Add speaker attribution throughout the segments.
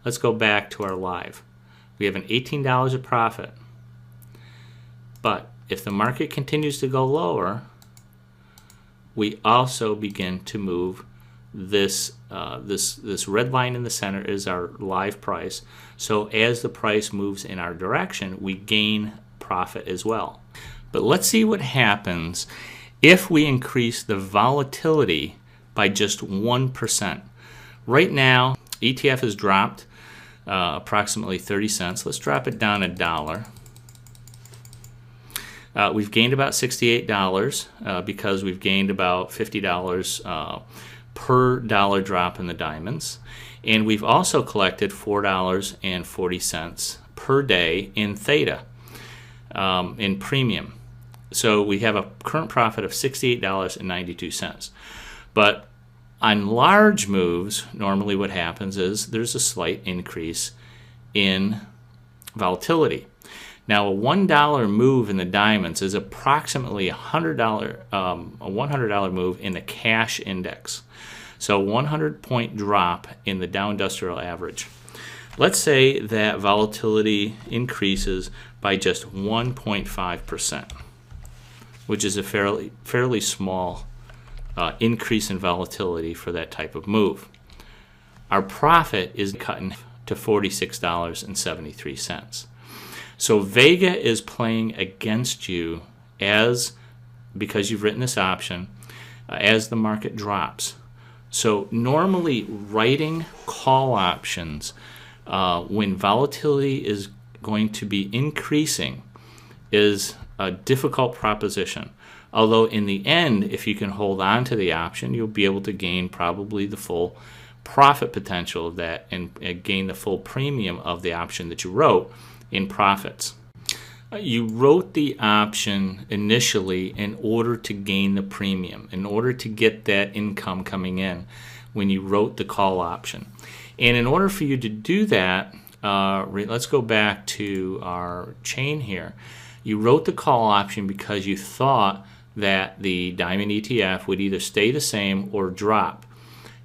Speaker 1: let's go back to our live. We have an $18 of profit. But if the market continues to go lower, we also begin to move this this red line in the center is our live price. So as the price moves in our direction, we gain profit as well. But let's see what happens if we increase the volatility by just 1%. Right now, ETF has dropped approximately 30 cents. Let's drop it down $1. We've gained about $68 because we've gained about $50 per dollar drop in the diamonds. And we've also collected $4.40 per day in Theta, in premium. So we have a current profit of $68.92. But on large moves, normally what happens is there's a slight increase in volatility. Now, a $1 move in the diamonds is approximately a $100 move in the cash index. So 100-point drop in the Dow Industrial Average. Let's say that volatility increases by just 1.5%, which is a fairly small increase in volatility for that type of move. Our profit is cut to $46.73. So Vega is playing against you because you've written this option as the market drops. So normally writing call options when volatility is going to be increasing is a difficult proposition. Although in the end, if you can hold on to the option, you'll be able to gain probably the full profit potential of that and gain the full premium of the option that you wrote in profits. You wrote the option initially in order to gain the premium, in order to get that income coming in when you wrote the call option. And in order for you to do that, let's go back to our chain here. You wrote the call option because you thought that the diamond ETF would either stay the same or drop.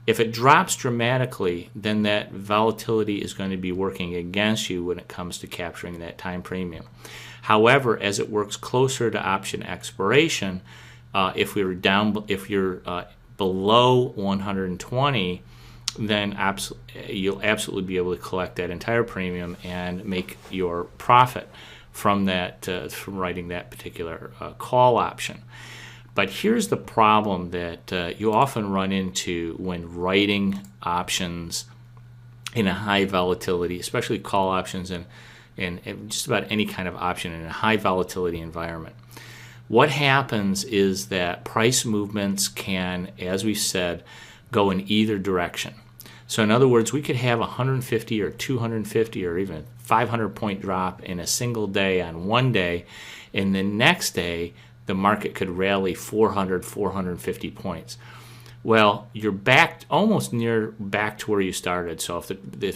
Speaker 1: If it drops dramatically, then that volatility is going to be working against you when it comes to capturing that time premium. However, as it works closer to option expiration, if you're below 120, then you'll absolutely be able to collect that entire premium and make your profit from from writing that particular call option. But here's the problem that you often run into when writing options in a high volatility, especially call options and just about any kind of option in a high volatility environment. What happens is that price movements can, as we said, go in either direction. So in other words, we could have 150 or 250 or even 500-point drop in a single day on one day, and the next day the market could rally 400, 450 points. Well, you're almost back to where you started. So if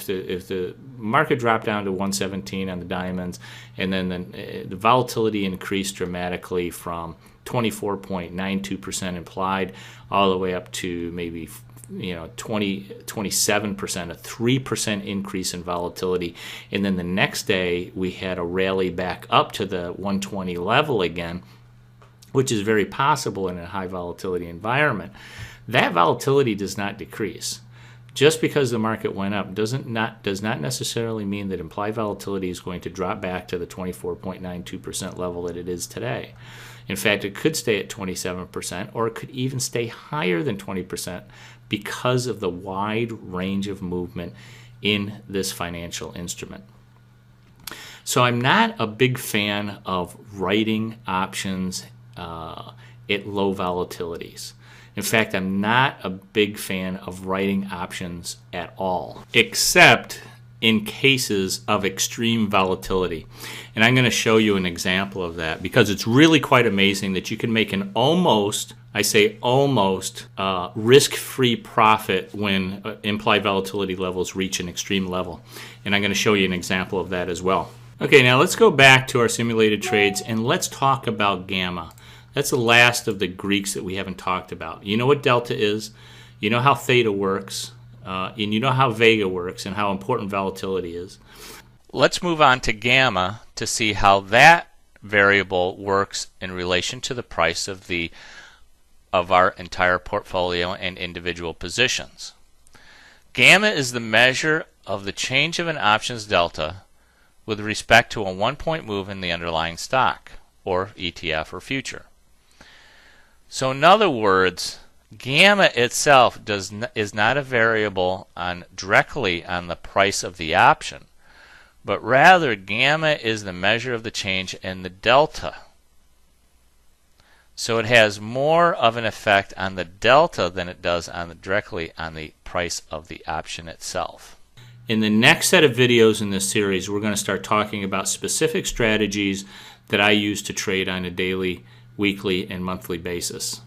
Speaker 1: the market dropped down to 117 on the diamonds, and then the volatility increased dramatically from 24.92% implied all the way up to maybe 27%, a 3% increase in volatility, and then the next day we had a rally back up to the 120 level again, which is very possible in a high volatility environment. That volatility does not decrease. Just because the market went up does not necessarily mean that implied volatility is going to drop back to the 24.92% level that it is today. In fact, it could stay at 27%, or it could even stay higher than 20% because of the wide range of movement in this financial instrument. So I'm not a big fan of writing options at low volatilities. In fact, I'm not a big fan of writing options at all, except in cases of extreme volatility. And I'm going to show you an example of that because it's really quite amazing that you can make an almost risk-free profit when implied volatility levels reach an extreme level. And I'm going to show you an example of that as well. Okay, now let's go back to our simulated trades and let's talk about gamma. That's the last of the Greeks that we haven't talked about. You know what delta is. You know how theta works. and you know how Vega works and how important volatility is.
Speaker 2: Let's move on to gamma to see how that variable works in relation to the price of our entire portfolio and individual positions. Gamma is the measure of the change of an options delta with respect to a 1-point move in the underlying stock, or ETF or future. So in other words, gamma itself is not a variable directly on the price of the option, but rather gamma is the measure of the change in the delta. So it has more of an effect on the delta than it does directly on the price of the option itself.
Speaker 1: In the next set of videos in this series, we're going to start talking about specific strategies that I use to trade on a daily, weekly, and monthly basis.